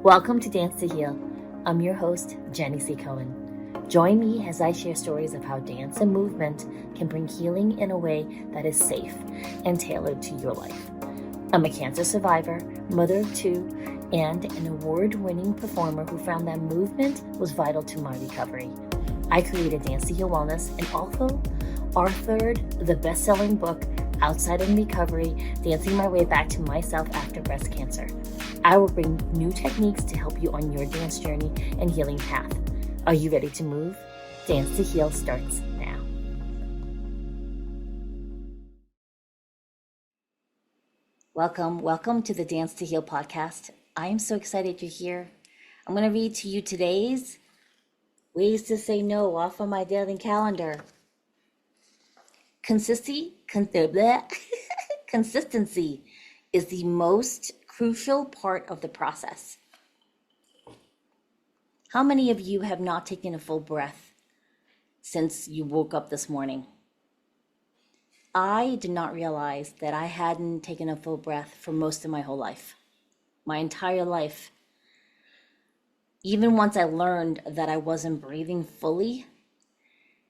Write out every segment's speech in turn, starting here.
Welcome to Dance to Heal. I'm your host, Jenny C. Cohen. Join me as I share stories of how dance and movement can bring healing in a way that is safe and tailored to your life. I'm a cancer survivor, mother of two, and an award-winning performer who found that movement was vital to my recovery. I created Dance to Heal Wellness and also authored the best-selling book, Outside of Recovery, Dancing My Way Back to Myself After Breast Cancer. I will bring new techniques to help you on your dance journey and healing path. Are you ready to move? Dance to Heal starts now. Welcome to the Dance to Heal podcast. I am so excited you're here. I'm going to read to you today's ways to say no off of my daily calendar. Consistency is the most crucial part of the process. How many of you have not taken a full breath since you woke up this morning? I did not realize that I hadn't taken a full breath for most of my whole life, my entire life. Even once I learned that I wasn't breathing fully,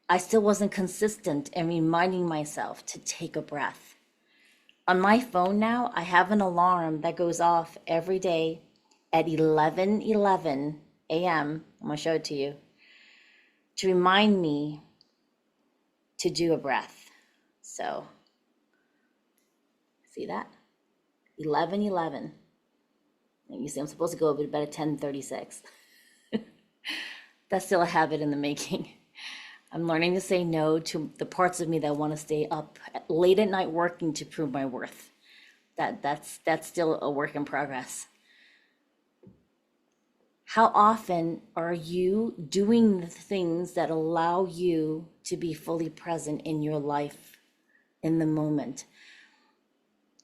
I still wasn't consistent in reminding myself to take a breath. On my phone now, I have an alarm that goes off every day at 11:11 a.m. I'm going to show it to you, to remind me to do a breath. So, see that? 11:11. And you see I'm supposed to go to bed at 10:36. That's still a habit in the making. I'm learning to say no to the parts of me that want to stay up late at night working to prove my worth. That's still a work in progress. How often are you doing the things that allow you to be fully present in your life, in the moment?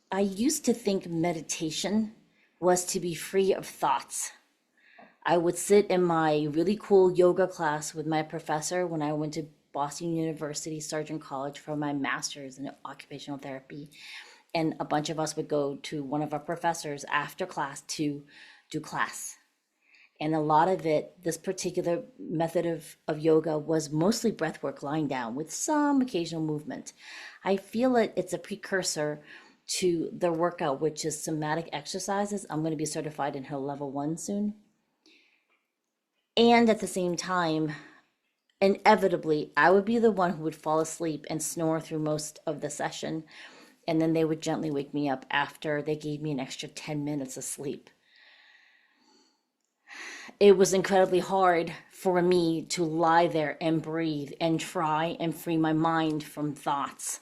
I used to think meditation was to be free of thoughts. I would sit in my really cool yoga class with my professor when I went to Boston University Sargent College for my master's in occupational therapy. And a bunch of us would go to one of our professors after class to do class. And a lot of it, this particular method of yoga was mostly breath work, lying down with some occasional movement. I feel it's a precursor to the workout, which is somatic exercises. I'm going to be certified in her level 1 soon. And at the same time, inevitably, I would be the one who would fall asleep and snore through most of the session. And then they would gently wake me up after they gave me an extra 10 minutes of sleep. It was incredibly hard for me to lie there and breathe and try and free my mind from thoughts.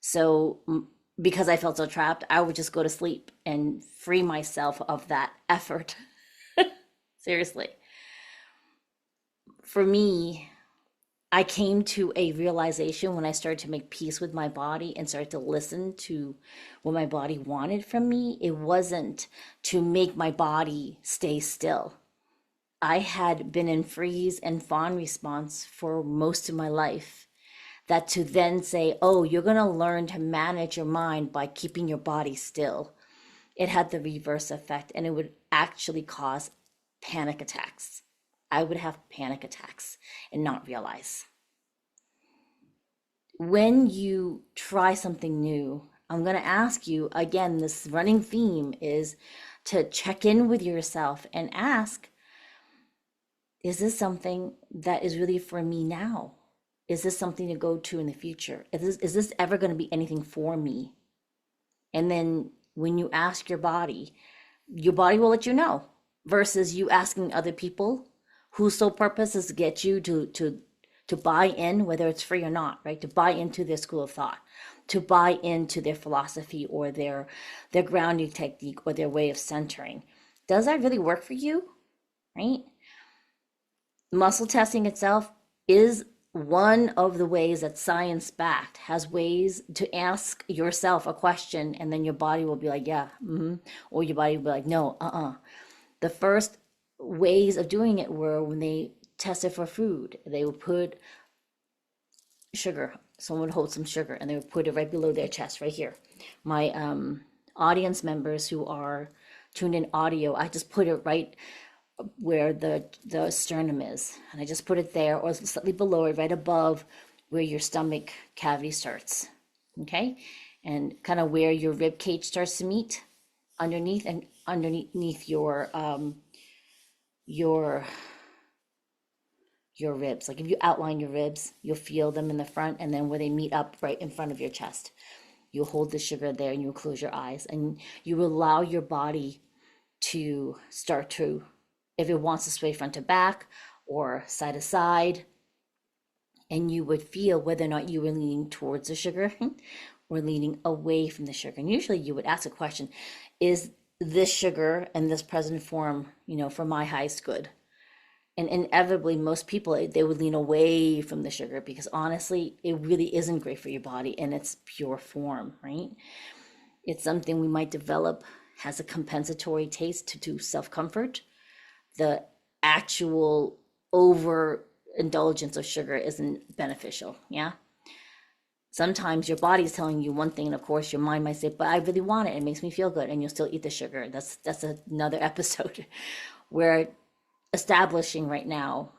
So because I felt so trapped, I would just go to sleep and free myself of that effort. Seriously. For me, I came to a realization when I started to make peace with my body and started to listen to what my body wanted from me. It wasn't to make my body stay still. I had been in freeze and fawn response for most of my life. That to then say, oh, you're going to learn to manage your mind by keeping your body still. It had the reverse effect, and it would actually cause panic attacks. I would have panic attacks and not realize. When you try something new, I'm going to ask you again, this running theme is to check in with yourself and ask, is this something that is really for me now? Is this something to go to in the future? Is this ever going to be anything for me? And then when you ask your body will let you know, versus you asking other people whose sole purpose is to get you to buy in, whether it's free or not, right? To buy into their school of thought, to buy into their philosophy or their grounding technique or their way of centering. Does that really work for you, right? Muscle testing itself is one of the ways that science-backed has ways to ask yourself a question, and then your body will be like, yeah, or your body will be like, no, The first ways of doing it were when they tested for food. They would put sugar, someone would hold some sugar, and they would put it right below their chest, right here. My audience members who are tuned in audio, I just put it right where the sternum is, and I just put it there, or slightly below it, right above where your stomach cavity starts. Okay, and kind of where your rib cage starts to meet, underneath your your ribs. Like if you outline your ribs, you'll feel them in the front, and then where they meet up right in front of your chest. You hold the sugar there, and you close your eyes, and you allow your body to start to, if it wants to sway front to back or side to side, and you would feel whether or not you were leaning towards the sugar or leaning away from the sugar. And usually you would ask a question, is this sugar in this present form, for my highest good? And inevitably, most people, they would lean away from the sugar because honestly, it really isn't great for your body in its pure form, right? It's something we might develop, has a compensatory taste to do self-comfort. The actual overindulgence of sugar isn't beneficial, yeah? Sometimes your body's telling you one thing, and of course your mind might say, but I really want it, it makes me feel good, and you'll still eat the sugar. That's another episode. We're establishing right now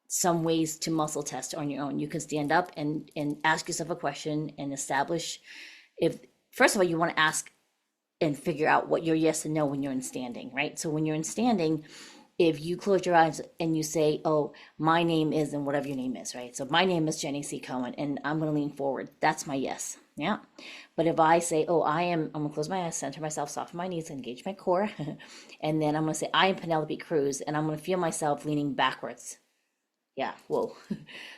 some ways to muscle test on your own. You can stand up and ask yourself a question and establish, if first of all you want to ask and figure out what your yes and no when you're in standing, right? So when you're in standing, if you close your eyes and you say, oh, my name is, and whatever your name is, right? So my name is Jenny C. Cohen, and I'm going to lean forward. That's my yes. Yeah. But if I say, oh, I'm going to close my eyes, center myself, soften my knees, engage my core. And then I'm going to say, I am Penelope Cruz, and I'm going to feel myself leaning backwards. Yeah. Whoa.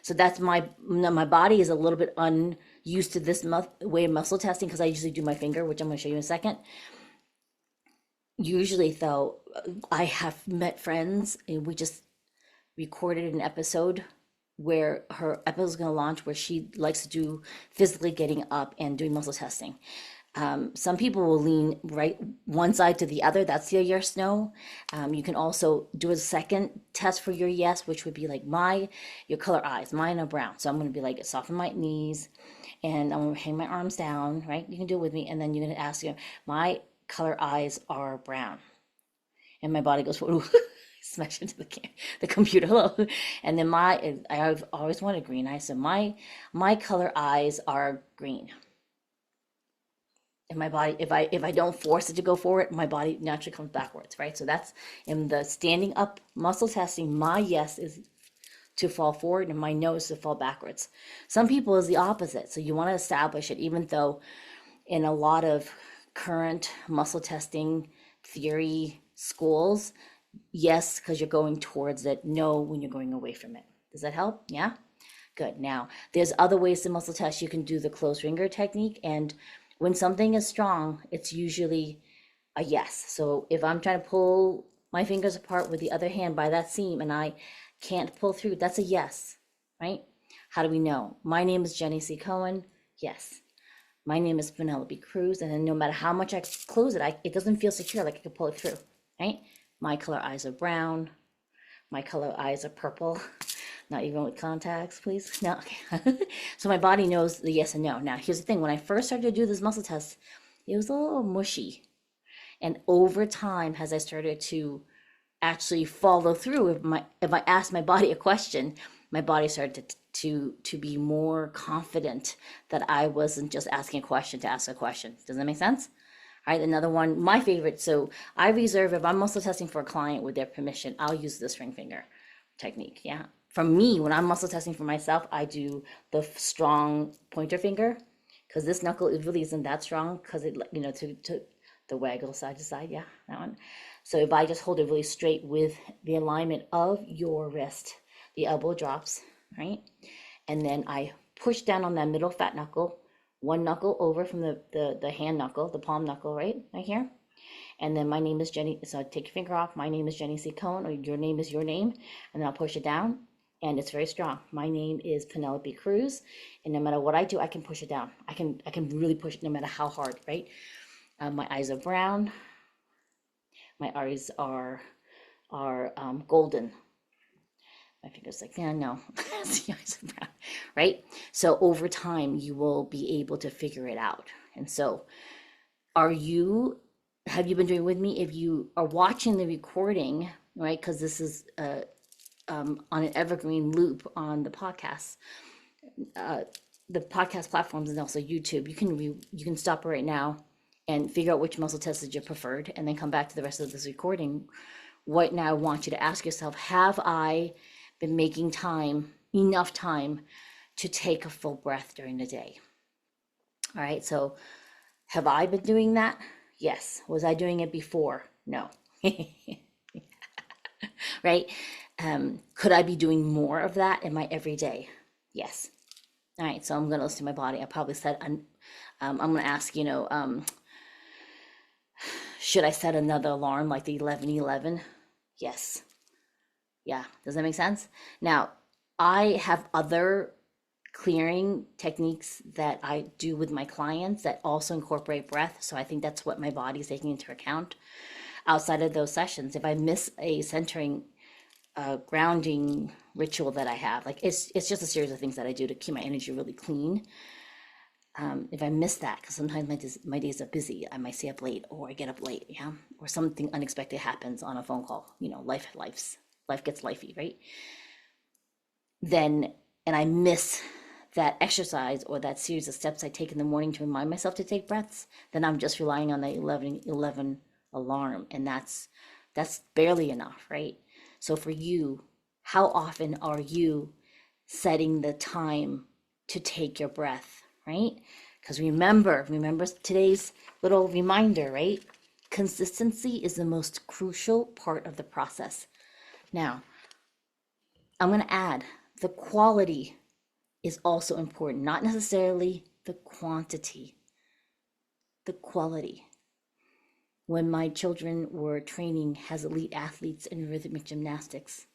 So that's my body is a little bit unused to this way of muscle testing because I usually do my finger, which I'm going to show you in a second. Usually, though, I have met friends, and we just recorded an episode where her episode is going to launch where she likes to do physically getting up and doing muscle testing. Some people will lean right one side to the other. That's your yes, no. You can also do a second test for your yes, which would be like your color eyes. Mine are brown. So I'm going to be like, soften my knees, and I'm going to hang my arms down, right? You can do it with me. And then you're going to ask, my color eyes are brown. And my body goes, ooh, smash into the computer, hello. And then I've always wanted green eyes. So my color eyes are green. And my body, if I don't force it to go forward, my body naturally comes backwards, right? So that's in the standing up muscle testing. My yes is to fall forward, and my no is to fall backwards. Some people is the opposite. So you want to establish it, even though in a lot of current muscle testing theory schools, yes, because you're going towards it, no, when you're going away from it. Does that help? Yeah? Good. Now, there's other ways to muscle test. You can do the closed finger technique, and when something is strong, it's usually a yes. So if I'm trying to pull my fingers apart with the other hand by that seam and I can't pull through, that's a yes, right? How do we know? My name is Jenny C. Cohen. Yes. My name is Penelope Cruz, and then no matter how much I close it, it doesn't feel secure, like I can pull it through, right? My color eyes are brown. My color eyes are purple. Not even with contacts, please. No, okay. So my body knows the yes and no. Now, here's the thing. When I first started to do this muscle test, it was a little mushy. And over time, as I started to actually follow through, if I asked my body a question, my body started to be more confident that I wasn't just asking a question to ask a question. Does that make sense? All right, another one, my favorite. So I reserve, if I'm muscle testing for a client with their permission, I'll use this ring finger technique. Yeah. For me, when I'm muscle testing for myself, I do the strong pointer finger, because this knuckle, it really isn't that strong, because it, to the waggle side to side. Yeah, that one. So if I just hold it really straight with the alignment of your wrist, the elbow drops, right? And then I push down on that middle fat knuckle, one knuckle over from the hand knuckle, the palm knuckle, right here. And then my name is Jenny. So I take your finger off. My name is Jenny C. Cohen, or your name is your name. And then I'll push it down. And it's very strong. My name is Penelope Cruz. And no matter what I do, I can push it down. I can really push it no matter how hard, right? My eyes are brown. My eyes are golden. My fingers like, yeah, no. The eyes are brown, right? So over time, you will be able to figure it out. And so are you have you been doing with me? If you are watching the recording, right, because this is on an evergreen loop on the podcast platforms and also YouTube. You can stop right now and figure out which muscle test is your preferred, and then come back to the rest of this recording. What now I want you to ask yourself: have I been making enough time to take a full breath during the day? All right, so have I been doing that? Yes. Was I doing it before? No. Right? Could I be doing more of that in my everyday? Yes. All right, so I'm going to listen to my body. I probably said, I'm going to ask, should I set another alarm like the 11:11? Yes. Yeah. Does that make sense? Now, I have other clearing techniques that I do with my clients that also incorporate breath. So I think that's what my body's taking into account outside of those sessions. If I miss a centering, grounding ritual that I have, like it's just a series of things that I do to keep my energy really clean. If I miss that, because sometimes my days are busy, I might stay up late or I get up late, yeah, or something unexpected happens on a phone call. Life gets lifey, right? Then and I miss that exercise or that series of steps I take in the morning to remind myself to take breaths, then I'm just relying on the 11:11 alarm, and that's barely enough, right? So for you, how often are you setting the time to take your breath, right? Because remember today's little reminder, right? Consistency is the most crucial part of the process. Now, I'm going to add the quality is also important, not necessarily the quantity, the quality. When my children were training as elite athletes in rhythmic gymnastics,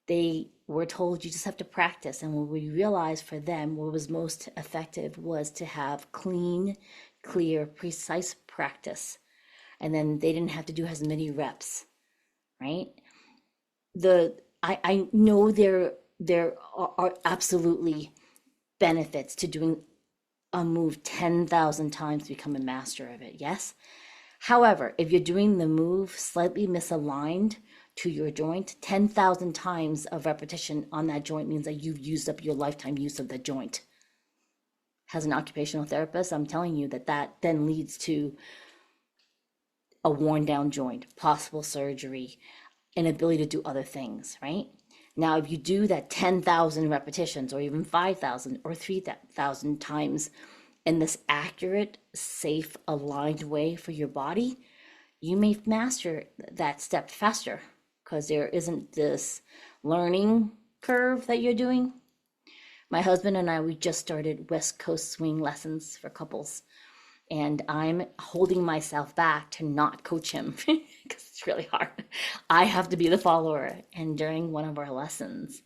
they were told you just have to practice. And what we realized for them, what was most effective was to have clean, clear, precise practice. And then they didn't have to do as many reps, right? I know there are absolutely benefits to doing a move 10,000 times to become a master of it. Yes. However, if you're doing the move slightly misaligned to your joint, 10,000 times of repetition on that joint means that you've used up your lifetime use of the joint. As an occupational therapist, I'm telling you that then leads to a worn down joint, possible surgery, inability to do other things, right? Now, if you do that 10,000 repetitions or even 5,000 or 3,000 times in this accurate, safe, aligned way for your body, you may master that step faster because there isn't this learning curve that you're doing. My husband and I, we just started West Coast swing lessons for couples, and I'm holding myself back to not coach him because it's really hard. I have to be the follower. And during one of our lessons,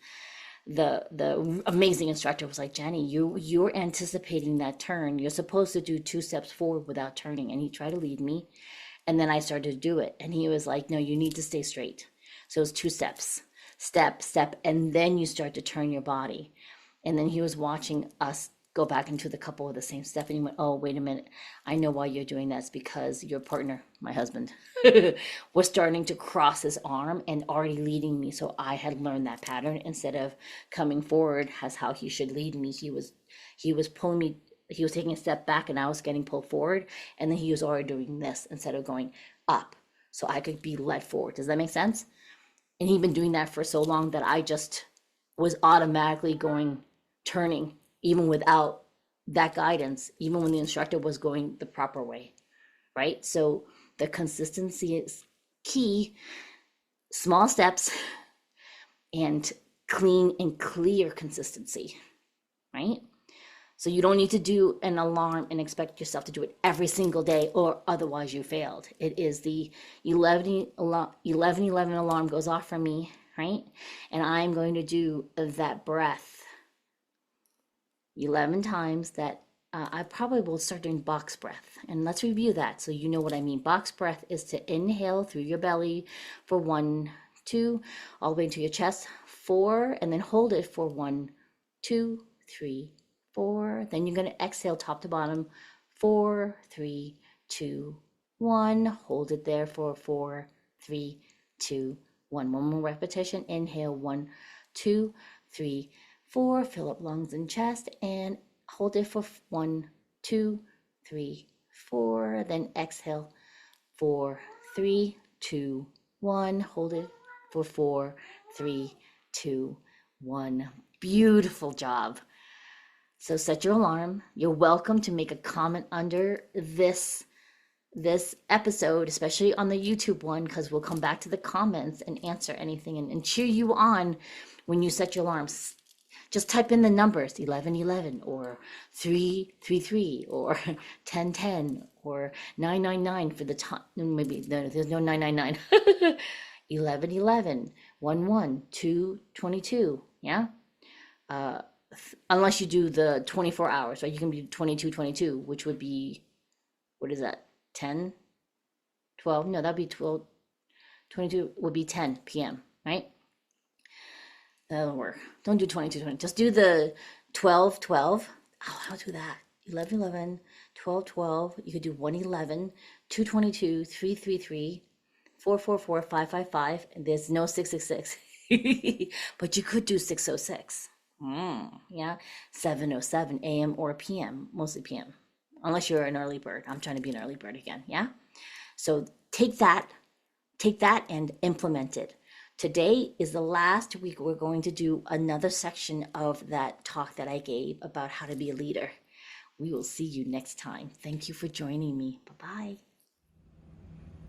the amazing instructor was like, Jenny, you're anticipating that turn. You're supposed to do 2 steps forward without turning. And he tried to lead me. And then I started to do it. And he was like, no, you need to stay straight. So it was 2 steps, step, step, and then you start to turn your body. And then he was watching us go back into the couple with the same step, and he went, oh, wait a minute, I know why you're doing this, because your partner, my husband, was starting to cross his arm and already leading me. So I had learned that pattern. Instead of coming forward as how he should lead me, he was pulling me, he was taking a step back and I was getting pulled forward, and then he was already doing this instead of going up so I could be led forward. Does that make sense? And he'd been doing that for so long that I just was automatically going, turning, even without that guidance, even when the instructor was going the proper way, right? So the consistency is key. Small steps and clean and clear consistency, right? So you don't need to do an alarm and expect yourself to do it every single day, or otherwise you failed. It is the 11:11 alarm goes off for me, right? And I'm going to do that breath 11 times. That I probably will start doing box breath. And let's review that so you know what I mean. Box breath is to inhale through your belly for 1, 2, all the way into your chest, 4, and then hold it for 1, 2, 3, 4. Then you're going to exhale top to bottom, 4, 3, 2, 1. Hold it there for 4, 3, 2, 1. One more repetition. Inhale, 1, 2, 3, 4. Fill up lungs and chest and hold it for 1, 2, 3, 4. Then exhale, 4, 3, 2, 1. Hold it for 4, 3, 2, 1. Beautiful job. So set your alarm. You're welcome to make a comment under this episode, especially on the YouTube one, because we'll come back to the comments and answer anything and cheer you on when you set your alarms. Just type in the numbers 1111 or 333 or 1010 or 999 for the time. Maybe no, there's no 999. 1111, 11, 222. Yeah. Unless you do the 24 hours, right? You can be 2222, which would be, what is that? 10, 12? No, that'd be 12. 22 would be 10 p.m., right? That'll work. Don't do 2220. Just do the 1212. Oh, I'll do that. 1111, 1212. You could do 111, 222, 333, 444, 555. And there's no 666. But you could do 606. Yeah. 707 a.m. or p.m. Mostly p.m. Unless you're an early bird. I'm trying to be an early bird again. Yeah. So take that and implement it. Today is the last week we're going to do another section of that talk that I gave about how to be a leader. We will see you next time. Thank you for joining me. Bye-bye.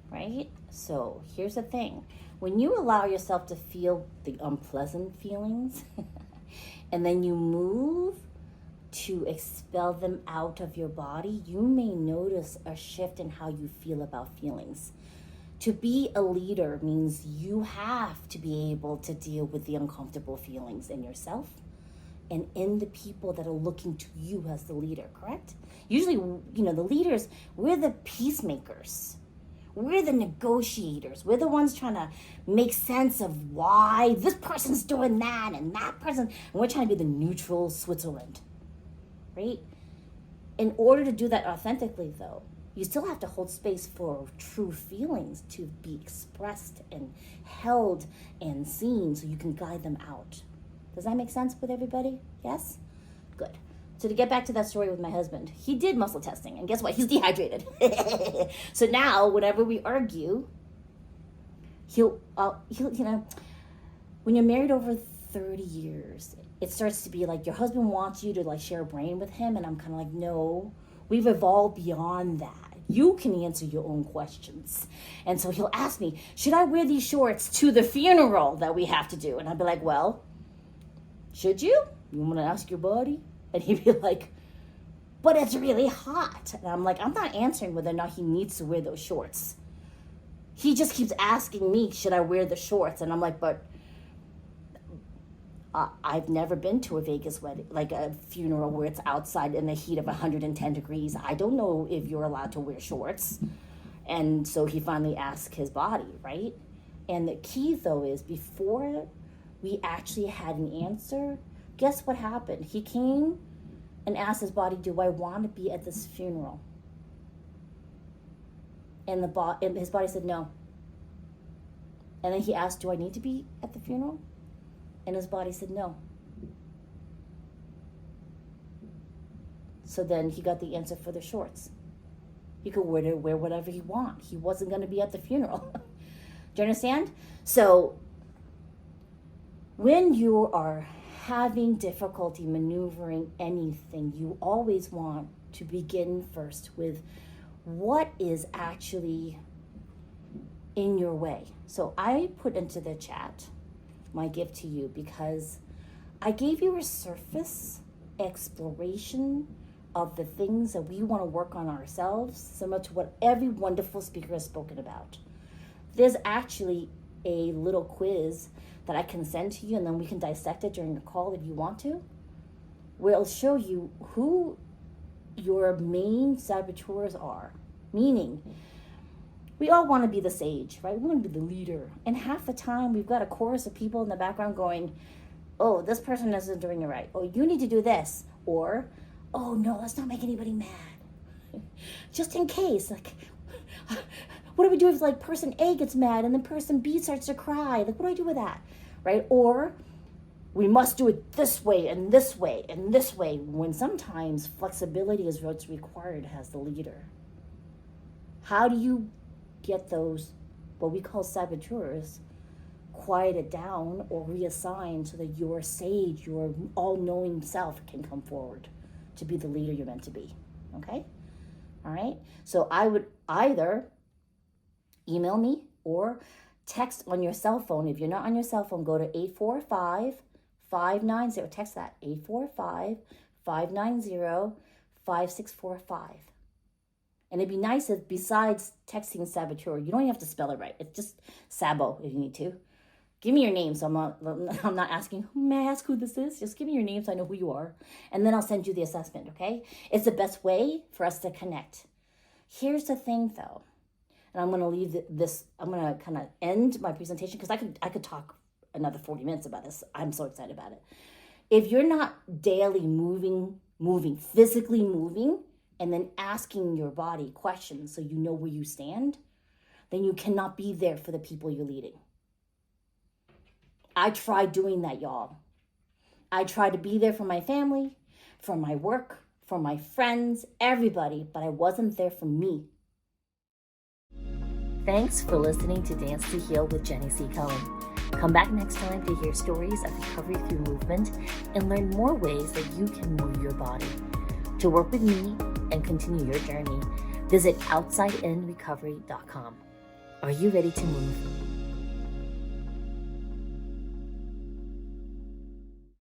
Right? So here's the thing. When you allow yourself to feel the unpleasant feelings and then you move to expel them out of your body, you may notice a shift in how you feel about feelings. To be a leader means you have to be able to deal with the uncomfortable feelings in yourself and in the people that are looking to you as the leader, correct? Usually, the leaders, we're the peacemakers. We're the negotiators. We're the ones trying to make sense of why this person's doing that and that person. And we're trying to be the neutral Switzerland, right? In order to do that authentically, though, you still have to hold space for true feelings to be expressed and held and seen so you can guide them out. Does that make sense with everybody? Yes? Good. So to get back to that story with my husband, he did muscle testing, and guess what? He's dehydrated. So now, whenever we argue, he'll, when you're married over 30 years, it starts to be like your husband wants you to share a brain with him, and I'm kind of like, no, we've evolved beyond that. You can answer your own questions. And so he'll ask me, should I wear these shorts to the funeral that we have to do? And I'd be like, well, should you? You want to ask your buddy? And he'd be like, but it's really hot. And I'm like, I'm not answering whether or not he needs to wear those shorts. He just keeps asking me, should I wear the shorts? And I'm like, but I've never been to a Vegas wedding, like a funeral where it's outside in the heat of 110 degrees. I don't know if you're allowed to wear shorts. And so he finally asked his body, right? And the key, though, is before we actually had an answer, guess what happened? He came and asked his body, do I want to be at this funeral? And his body said no. And then he asked, do I need to be at the funeral? And his body said no. So then he got the answer for the shorts. He could wear whatever he wants. He wasn't going to be at the funeral. Do you understand? So when you are having difficulty maneuvering anything, you always want to begin first with what is actually in your way. So I put into the chat my gift to you because I gave you a surface exploration of the things that we want to work on ourselves, similar to what every wonderful speaker has spoken about. There's actually a little quiz that I can send to you, and then we can dissect it during the call if you want to, where it'll show you who your main saboteurs are. Meaning, we all want to be the sage, right? We want to be the leader. And half the time, we've got a chorus of people in the background going, oh, this person isn't doing it right. Oh, you need to do this. Or, oh, no, let's not make anybody mad. Just in case, What do we do if like person A gets mad and then person B starts to cry? Like, what do I do with that, right? Or we must do it this way and this way and this way, when sometimes flexibility is what's required as the leader. How do you get those, what we call saboteurs, quieted down or reassigned so that your sage, your all-knowing self can come forward to be the leader you're meant to be, okay? All right, so I would either email me or text on your cell phone. If you're not on your cell phone, go to 845-590, text that, 845-590-5645. And it'd be nice if besides texting saboteur, you don't even have to spell it right. It's just Sabo if you need to. Give me your name so I'm not asking, may I ask who this is? Just give me your name so I know who you are. And then I'll send you the assessment, okay? It's the best way for us to connect. Here's the thing though, and I'm gonna leave this, I'm gonna kind of end my presentation because I could talk another 40 minutes about this. I'm so excited about it. If you're not daily moving, physically moving, and then asking your body questions so you know where you stand, then you cannot be there for the people you're leading. I tried doing that, y'all. I tried to be there for my family, for my work, for my friends, everybody, but I wasn't there for me. Thanks for listening to Dance to Heal with Jenny C. Cohen. Come back next time to hear stories of recovery through movement and learn more ways that you can move your body. To work with me and continue your journey, visit OutsideInRecovery.com. Are you ready to move?